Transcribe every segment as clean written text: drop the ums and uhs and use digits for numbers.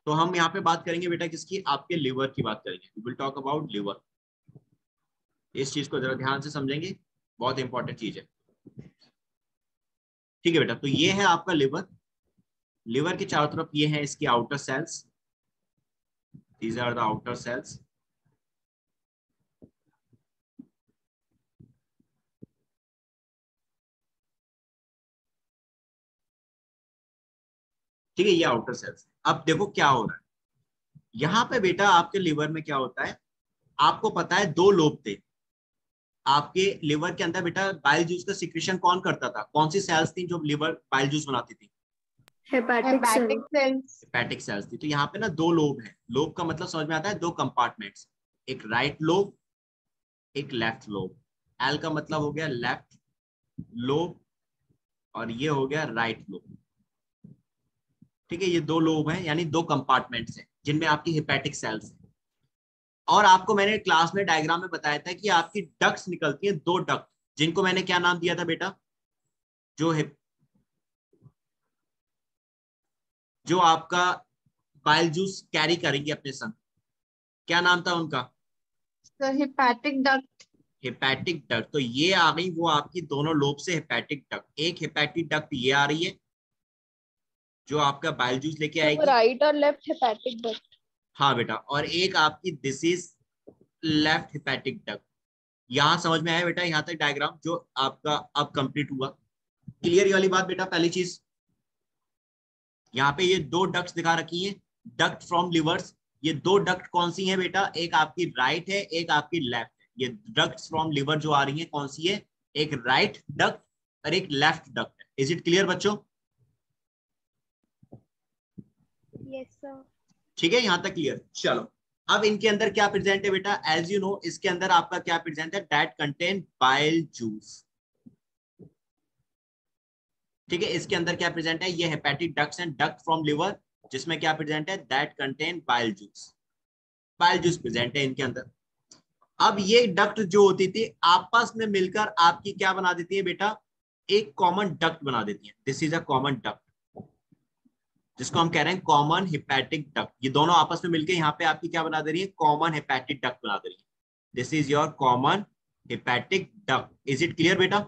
तो हम यहाँ पे बात करेंगे बेटा किसकी, आपके लिवर की बात करेंगे। We will talk about liver. इस चीज को जरा ध्यान से समझेंगे, बहुत इंपॉर्टेंट चीज है। ठीक है बेटा, तो ये है आपका लिवर। लिवर के चारों तरफ ये है इसकी outer cells, these are the outer cells. ठीक है, ये आउटर सेल्स। अब देखो क्या हो रहा है यहाँ पे बेटा, आपके लिवर में क्या होता है, आपको पता है दो लोब थे आपके लिवर के अंदर बेटा। बाइल जूस का सिक्रेशन कौन करता था, कौन सी सेल्स थी जो लिवर बाइल जूस बनाती थी? Hepatic sales. हेपेटिक सेल्स थी। तो यहाँ पे ना दो लोब है। लोब का मतलब समझ में आता है, दो कंपार्टमेंट्स, एक राइट लोब, एक लेफ्ट लोब। एल का मतलब हो गया लेफ्ट लोब और ये हो गया राइट लोब। ठीक है, ये दो लोब हैं, यानी दो कंपार्टमेंट्स हैं जिनमें आपकी हेपेटिक सेल्स है। और आपको मैंने क्लास में डायग्राम में बताया था कि आपकी डक्ट्स निकलती हैं, दो डक्ट, जिनको मैंने क्या नाम दिया था बेटा, जो जो आपका बाइल जूस कैरी करेंगे अपने संग, क्या नाम था उनका? Hepatic duct. Hepatic duct. तो ये आ गई वो आपकी दोनों लोब से हेपेटिक डक्ट। एक हेपेटिक डक्ट ये आ रही है जो आपका बाइल जूस लेके तो आएगी। राइट और लेफ्ट हेपेटिक डक्ट। हाँ बेटा, और एक आपकी this is left hepatic duct. यहां समझ में आया बेटा, यहाँ तक डायग्राम जो आपका अब कंप्लीट हुआ। क्लियर ये वाली बात बेटा? पहली चीज, यहाँ पे ये दो डक्ट्स दिखा रखी हैं, डक्ट फ्रॉम लिवर्स। ये दो डक्ट कौन सी हैं बेटा, एक आपकी राइट है, एक आपकी लेफ्ट है। ये डक्ट्स फ्रॉम लिवर जो आ रही है कौन सी है, एक राइट डक्ट और एक लेफ्ट डक्ट है। इज इट क्लियर बच्चों? Yes sir. ठीक है, यहां तक क्लियर। चलो, अब इनके अंदर क्या प्रेजेंट है बेटा, एज यू नो इसके अंदर आपका क्या प्रेजेंट है, दैट कंटेन बाइल जूस। ठीक है, इसके अंदर क्या प्रेजेंट है, ये hepatic ducts and duct from liver, जिसमें क्या प्रेजेंट है, that contain bile juice. Bile juice present है इनके अंदर। अब ये डक्ट जो होती थी आपस में मिलकर आपकी क्या बना देती है बेटा, एक कॉमन डक्ट बना देती है। This is a common duct, जिसको हम कह रहे हैं कॉमन हेपेटिक डक्ट। ये दोनों आपस में मिलकर यहाँ पे आपकी क्या बना दे रही है, कॉमन हेपेटिक डक्ट बना दे रही है। This is your common hepatic duct. Is it clear बेटा?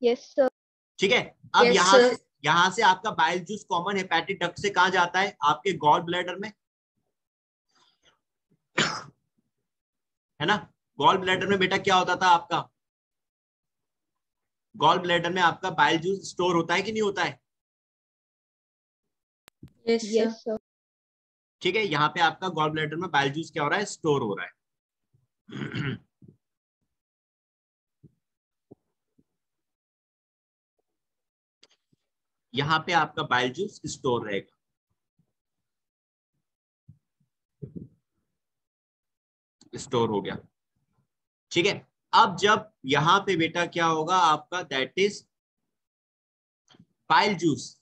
Yes sir. ठीक है, अब यहां से आपका bile juice common hepatic duct से कहां जाता है, आपके गॉल ब्लैडर में, है ना। गॉल ब्लैडर में बेटा क्या होता था आपका, गॉल ब्लैडर में आपका बाइल जूस स्टोर होता है कि नहीं होता है? Yes sir. ठीक है, यहाँ पे आपका गॉल ब्लैडर में बाइल जूस क्या हो रहा है, स्टोर हो रहा है। यहाँ पे आपका बाइल जूस स्टोर रहेगा। स्टोर हो गया। ठीक है, अब जब यहाँ पे बेटा क्या होगा आपका, that is bile juice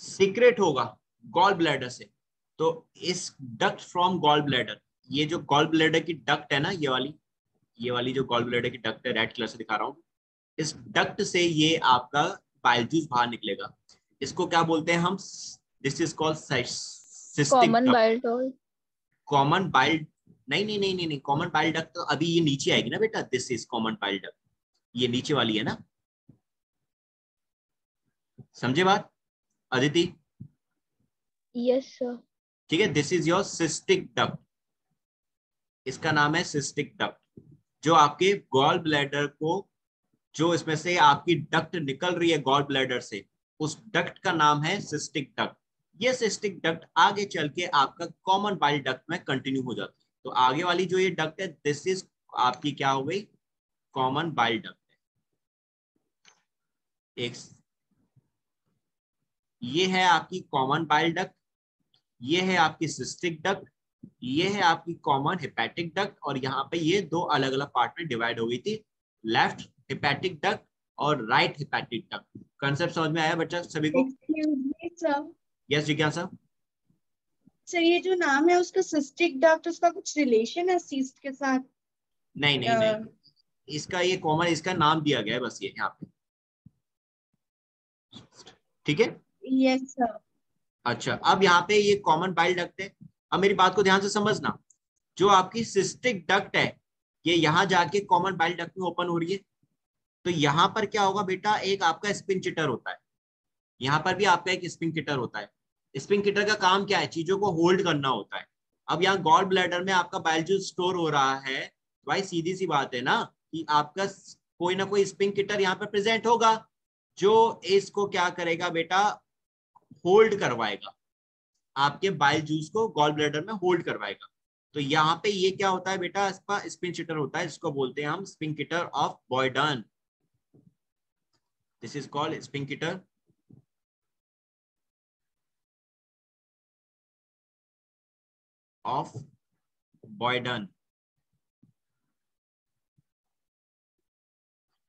secrete होगा गॉल ब्लैडर से। तो इस डक्ट फ्रॉम गॉल ब्लैडर, ये जो गॉल ब्लैडर की डक्ट है ना, ये वाली जो गॉल ब्लैडर की डक्ट है, रेड कलर से दिखा रहा हूँ, इस डक्ट से ये आपका बाइल जूस बाहर निकलेगा। इसको क्या बोलते हैं हम, this is called cystic common duct. Bile duct. Common bile, नहीं नहीं नहीं नहीं नहीं, कॉमन बाइल डक्ट तो अभी ये नीचे आएगी ना बेटा, this is common bile duct, ये नीचे वाली है ना, समझे बात अदिति? Yes sir. ठीक है, this is your cystic duct, इसका नाम है सिस्टिक डक्ट। जो आपके गॉल ब्लैडर को, जो इसमें से आपकी डक्ट निकल रही है गॉल ब्लैडर से, उस डक्ट का नाम है सिस्टिक डक्ट। ये सिस्टिक डक्ट आगे चल के आपका कॉमन बाइल डक्ट में कंटिन्यू हो जाती है। तो आगे वाली जो ये डक्ट है, दिस इज आपकी क्या हो गई, कॉमन बाइल डक्ट है। एक ये है आपकी कॉमन बाइल डक्ट, ये है आपकी सिस्टिक डक्ट, ये है आपकी कॉमन हेपेटिक डक्ट, और यहाँ पे ये दो अलग अलग पार्ट में डिवाइड हो गई थी, लेफ्ट हेपेटिक डक्ट और राइट हेपेटिक डक्ट। कंसेप्ट समझ में आया बच्चा सभी को? Excuse me sir. यस जिज्ञासा। सर ये जो नाम है उसका सिस्टिक डक्ट, उसका कुछ रिलेशन है सीस्ट के साथ? नहीं नहीं नहीं, इसका ये कॉमन इसका नाम दिया गया है बस, ये यहाँ पे ठीक है। Yes sir. अच्छा, अब यहाँ पे ये कॉमन बाइल डक्ट है। अब मेरी बात को ध्यान से समझना, जो आपकी सिस्टिक डक्ट है ये यहाँ जाके कॉमन बाइल डक्ट में ओपन हो रही है, तो यहाँ पर क्या होगा बेटा, एक आपका स्पिंकिटर होता है, यहाँ पर भी आपका एक स्पिंकिटर होता है। स्पिंकिटर का काम क्या है, चीजों को होल्ड करना होता है। अब यहाँ गॉल ब्लैडर में आपका बाइल जूस स्टोर हो रहा है, भाई सीधी सी बात है ना कि आपका कोई ना कोई स्पिंकिटर यहाँ पर प्रेजेंट होगा जो इसको क्या करेगा बेटा, होल्ड करवाएगा, आपके बाइल जूस को गॉल ब्लैडर में होल्ड करवाएगा। तो यहाँ पे ये क्या होता है बेटा, इसका स्पिंकिटर होता है, जिसको बोलते हैं हम sphincter of Boyden. This is called sphincter of Boyden.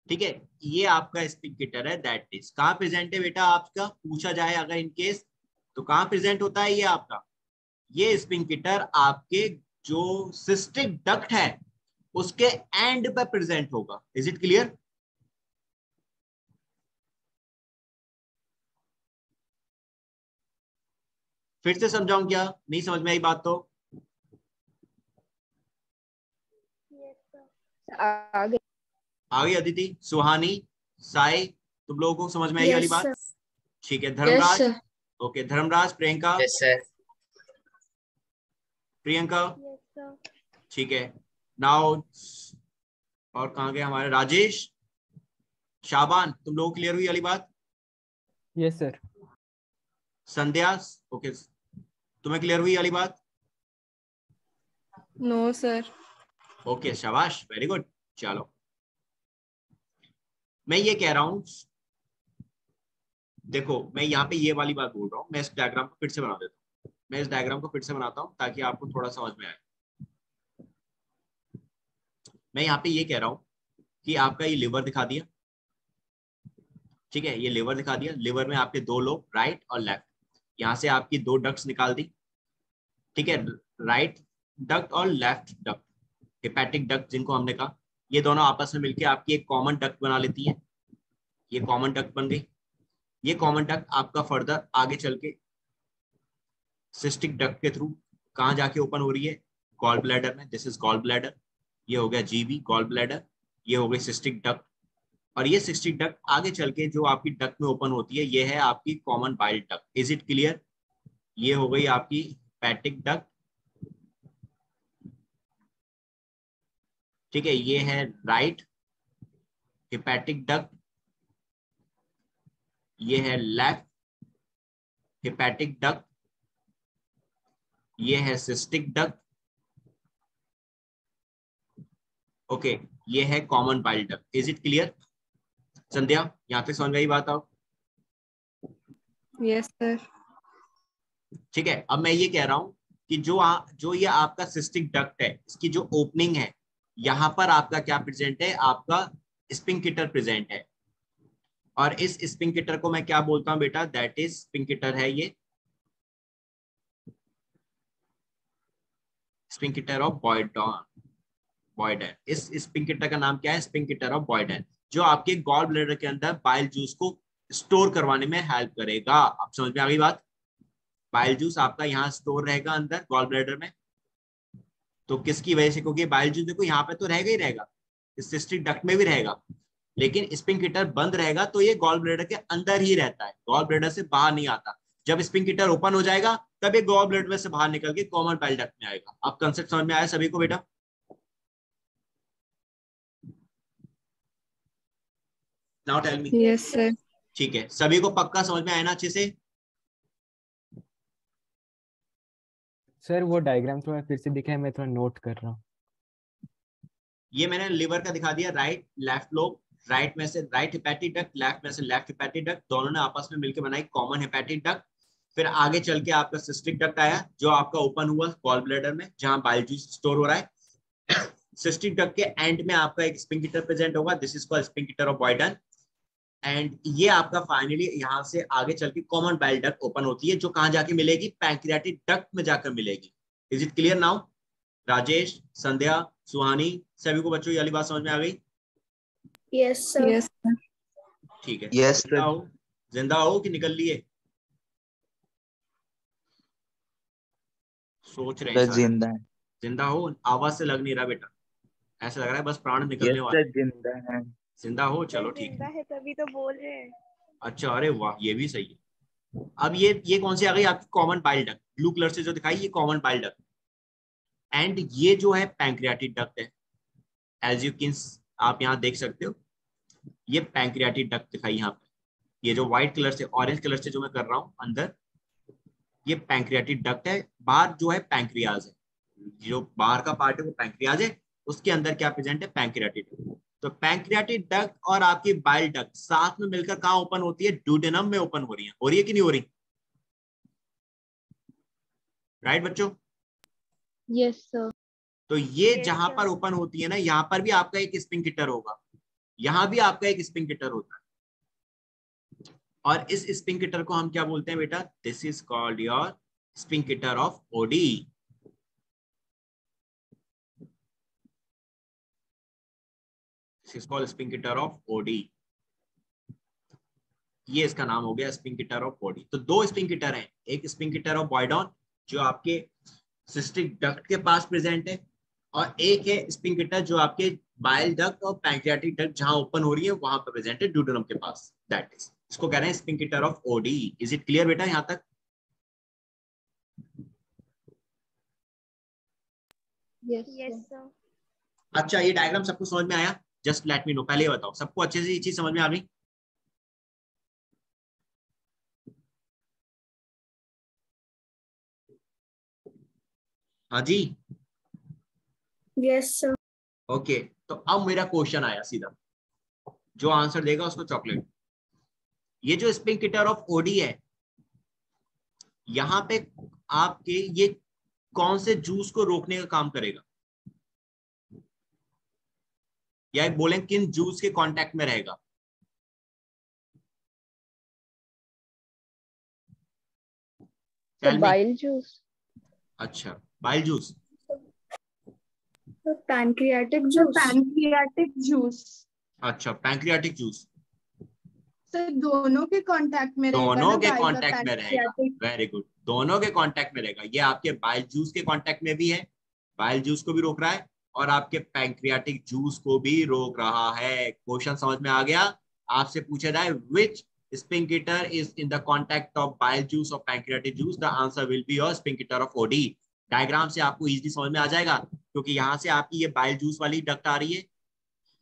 ठीक है, ये आपका स्पिंकिटर है, दैट इज कहाँ प्रेजेंट है बेटा, आपका पूछा जाए अगर इन केस, तो कहाँ प्रेजेंट होता है ये आपका, ये स्पिंकिटर आपके जो सिस्टिक डक्ट है उसके एंड पे प्रेजेंट होगा। Is it clear? फिर से समझाऊं क्या, नहीं समझ में आई बात तो? आगे। आ गई अदिति, सुहानी, साई, तुम लोगों को समझ में आई वाली यस बात? सर। ठीक है, yes Dharmaraj. Sir. Okay, Dharmaraj, Priyanka, yes sir. Priyanka, yes sir. ठीक है। नाउ और कहाँ गए हमारे राजेश, शाबान, तुम लोग क्लियर हुई वाली बात? Yes sir. संध्या, ओके, तुम्हें क्लियर हुई वाली बात? No sir. ओके, शाबाश, वेरी गुड। चलो, मैं ये कह रहा हूं, देखो मैं यहाँ पे ये वाली बात बोल रहा हूँ, मैं इस डायग्राम को फिर से बना देता हूँ, मैं इस डायग्राम को फिर से बनाता हूँ ताकि आपको थोड़ा समझ में आए। मैं यहाँ पे ये कह रहा हूँ कि आपका ये लिवर दिखा दिया, ठीक है, ये लिवर दिखा दिया, लिवर में आपके दो लोब, राइट और लेफ्ट, यहाँ से आपकी दो डक्ट्स निकाल दी, ठीक है, राइट डक्ट और लेफ्ट डक्ट, हेपेटिक डक्ट जिनको हमने कहा, ये दोनों आपस में मिलकर आपकी एक कॉमन डक्ट बना लेती है, ये कॉमन डक्ट बन गई। ये कॉमन डक्ट आपका फर्दर आगे चल के सिस्टिक डक्ट के थ्रू कहाँ जाके ओपन हो रही है, गॉल ब्लैडर में, दिस इज गॉल ब्लैडर, ये हो गया जीबी गॉल ब्लैडर, ये हो गई सिस्टिक डक्ट, और ये सिस्टिक डक्ट आगे चल के जो आपकी डक्ट में ओपन होती है ये है आपकी common bile duct. Is it clear? ये हो गई आपकी हेपेटिक डक्ट, ठीक है, ये है राइट हेपेटिक डक्ट, ये है लेफ्ट हेपेटिक डक्ट, ये है सिस्टिक डक्ट, ओके, ये है common bile duct. Is it clear? Sandhya, यहाँ तक समझ में आई बात? आओ, यस सर। ठीक है। अब मैं ये कह रहा हूं कि जो ये आपका सिस्टिक डक्ट है, इसकी जो ओपनिंग है, यहाँ पर आपका क्या प्रेजेंट है, आपका स्पिंकिटर प्रेजेंट है, और इस स्पिंकिटर को मैं क्या बोलता हूं बेटा, दैट इज स्पिंकिटर है ये स्पिंकिटर ऑफ बॉयडन। इस स्पिंकिटर का नाम क्या है, स्पिंकिटर ऑफ बॉयडन, जो आपके गॉल ब्लैडर के अंदर बाइल जूस को स्टोर करवाने में हेल्प करेगा। आप समझ में आ गई बात? बाइल जूस आपका यहाँ स्टोर रहेगा अंदर गॉल ब्लैडर में, तो किसकी वजह से, क्योंकि बाइल जूस देखो यहाँ पे तो रहेगा ही रहेगा, इस सिस्टिक डक्ट में भी रहेगा, लेकिन स्पिंकिटर बंद रहेगा तो ये गॉल ब्लैडर के अंदर ही रहता है, गॉल ब्लैडर से बाहर नहीं आता। जब स्पिंकिटर ओपन हो जाएगा तब ये गॉल ब्लैडर में से बाहर निकल के कॉमन बाइल डक्ट में आएगा। आप कंसेप्ट समझ में आया सभी को बेटा? Now tell me. Yes sir. ठीक है, सभी को पक्का समझ में आया ना अच्छे से? सर वो डायग्राम थोड़ा फिर से दिखाए, मैं थोड़ा नोट कर रहा हूँ। ये मैंने लिवर का दिखा दिया, राइट लेफ्ट लोब, राइट में से राइट हेपेटिक डक्ट, लेफ्ट में से लेफ्ट हेपेटिक डक्ट, दोनों ने आपस में मिलकर बनाई कॉमन हेपेटिक डक्ट। फिर आगे चल के आपका सिस्टिक डक्ट आया जो आपका ओपन हुआ गॉल ब्लैडर में जहां बाइल जूस स्टोर हो रहा है। सिस्टिक डक्ट के एंड में आपका एक स्पिंकिटर प्रेजेंट होगा, this is called sphincter of Boyden, and ये आपका फाइनली यहाँ से आगे चल के कॉमन बाइल डक्ट ओपन होती है, जो कहाँ जाके मिलेगी, पैंक्रियाटिक डक्ट में जाकर मिलेगी। Is it clear now? Rajesh, Sandhya, Suhani, सभी को बच्चों ये वाली बात समझ में आ गई? Yes sir. Yes sir. ठीक है, यस सर। बताओ जिंदा हो कि निकल लिए? सोच रहे हैं सर सारे। जिंदा है। जिंदा हो? आवाज से लग नहीं रहा बेटा, ऐसा लग रहा है बस प्राण निकलने यस वाले। सर जिंदा है। जिंदा हो, चलो सर ठीक जिंदा है। है तभी तो बोल रहे हैं। अच्छा, अरे वाह, ये भी सही है। अब ये कौन सी आ गई आपकी? Common bile duct, blue colour से जो दिखाई, ये कॉमन बाइल डक्ट। एंड ये जो है पैंक्रियाटिक डक्ट है, एज यू कैन, आप यहाँ देख सकते हो, ये पैंक्रियाटिक डक्ट दिखाई यहाँ पे। ये जो व्हाइट कलर से, ऑरेंज कलर से जो मैं कर रहा हूँ अंदर, ये पैंक्रियाटिक डक्ट है। बाहर जो है पैंक्रियाज है, जो बाहर का पार्ट है वो पैंक्रियाज है, उसके अंदर क्या प्रेजेंट है? पैंक्रियाटिक। तो पैंक्रियाटिक डक्ट और आपकी बाइल डक्ट साथ में मिलकर कहाँ ओपन होती है? ड्यूडेनम में ओपन हो रही है कि नहीं हो रही? राइट बच्चों? Yes sir. तो ये Yes, जहां पर sir. ओपन होती है ना, यहाँ पर भी आपका एक स्पिंकिटर होगा, यहाँ भी आपका एक स्पिंकिटर होता है। और इस स्पिंकिटर को हम क्या बोलते हैं बेटा? This is called your sphincter of Oddi. This is called sphincter of Oddi. ये इसका नाम हो गया स्पिंकिटर ऑफ ओडी। तो दो स्पिंकिटर हैं, एक स्पिंकिटर ऑफ बॉयडॉन जो आपके सिस्टिक डक्ट के पास प्रेजेंट है, और एक है स्पिंकिटर जो आपके बाइल डक्ट और पैंक्रियाटिक डक्ट जहां ओपन हो रही है वहां पर प्रेजेंट है, ड्यूडेनम के पास। दैट इज, इसको कह रहे हैं sphincter of Oddi. Is it clear बेटा यहां तक? Yes sir. अच्छा, ये डायग्राम सबको समझ में आया? जस्ट लेट मी नो, पहले ये बताओ सबको अच्छे से ये चीज समझ में आ गई? हाँ जी, यस सर। ओके। तो अब मेरा क्वेश्चन आया सीधा, जो आंसर देगा उसको चॉकलेट। ये जो स्पिंकिटर ऑफ ओडी है, यहाँ पे आपके ये कौन से जूस को रोकने का काम करेगा, या बोलें किन जूस के कांटेक्ट में रहेगा? Tell me. Bile juice. अच्छा, bile juice. Pancreatic juice. Pancreatic juice. अच्छा, पैंक्रियाटिक जूस सर दोनों के कांटेक्ट में रहेगा दोनों ना, के बाइल और कांटेक्ट में रहेगा। पैंक्रियाटिक। वेरी गुड, दोनों के कांटेक्ट में रहेगा। ये आपके बाइल जूस के कांटेक्ट में भी है, बाइल जूस को भी रोक रहा है, और आपके पैंक्रियाटिक जूस को भी रोक रहा है। क्वेश्चन समझ में आ गया? आपसे पूछा जाए which sphincter is in the contact of bile juice और pancreatic juice, the answer will be your sphincter of Oddi. Diagram से आपको इजीली समझ में आ जाएगा, क्योंकि यहाँ से आपकी ये बाइल जूस वाली डक्ट आ रही है,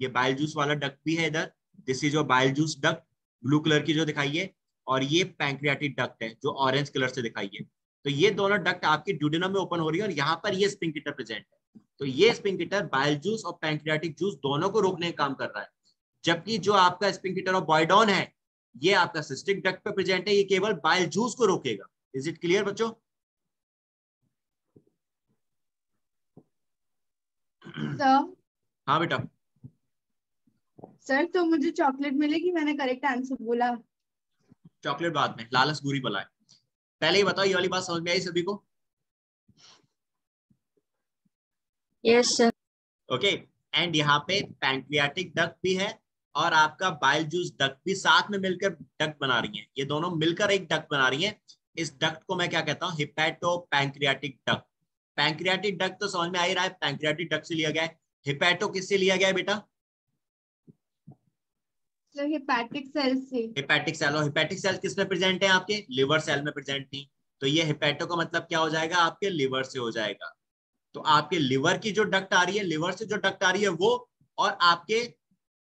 ये बाइल जूस वाला डक्ट भी है इधर, this is your bile juice duct, blue colour की जो दिखाई है, और ये पैंक्रियाटिक डक्ट है जो ऑरेंज कलर से दिखाई है। तो ये दोनों डक्ट आपकी ड्यूडेनम में ओपन हो रही है, और यहाँ पर ये स्पिंकिटर प्रेजेंट है। तो ये स्पिंकिटर बाइल जूस और पैंक्रियाटिक जूस दोनों को रोकने का काम कर रहा है, जबकि जो आपका स्पिंकिटर ऑफ बॉयडॉन है, ये आपका सिस्टिक डक्ट पे प्रेजेंट है, ये केवल बाइल जूस को रोकेगा। इज इट क्लियर बच्चों? सर। हाँ बेटा। सर तो मुझे चॉकलेट मिलेगी, मैंने करेक्ट आंसर बोला। चॉकलेट बाद में, लालच बुरी बला है। पहले ही बताओ, ये वाली बात समझ में आई सभी को? Yes sir. ओके। एंड यहाँ पे पैंक्रियाटिक डक्ट भी है, और आपका बाइल जूस डक्ट भी साथ में मिलकर डक्ट बना रही है। ये दोनों मिलकर एक डक्ट बना रही है। इस डक्ट को मैं क्या कहता हूँ? Hepato pancreatic duct. Pancreatic duct तो समझ में आ ही रहा है, पैंक्रियाटिक डक्ट से लिया गया है। हिपैटो किससे लिया गया है बेटा? सर हेपेटिक सेल से। हेपेटिक सेल, और हेपेटिक सेल किस में प्रेजेंट है? आपके लिवर सेल में प्रेजेंट थी। तो ये हेपेटो का मतलब क्या हो जाएगा? आपके लिवर से हो जाएगा। तो आपके लिवर की जो डक्ट आ रही है, लिवर से जो डक्ट आ रही है वो, और आपके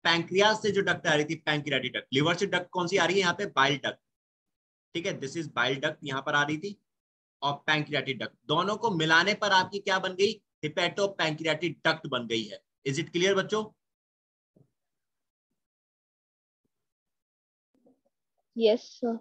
पैंक्रियाज से जो डक्ट आ रही थी पैंक्रियाटिक डक्ट, लिवर से डक्ट कौन सी आ रही है यहाँ पे? Bile duct. ठीक है, दिस इज बाइल डक्ट यहाँ पर आ रही थी, और पैंक्रियाटिक डक्ट, दोनों को मिलाने पर आपकी क्या बन गई? हिपैटो पैंक्रियाटिक डक्ट बन गई है। इज इट क्लियर बच्चों? Yes sir.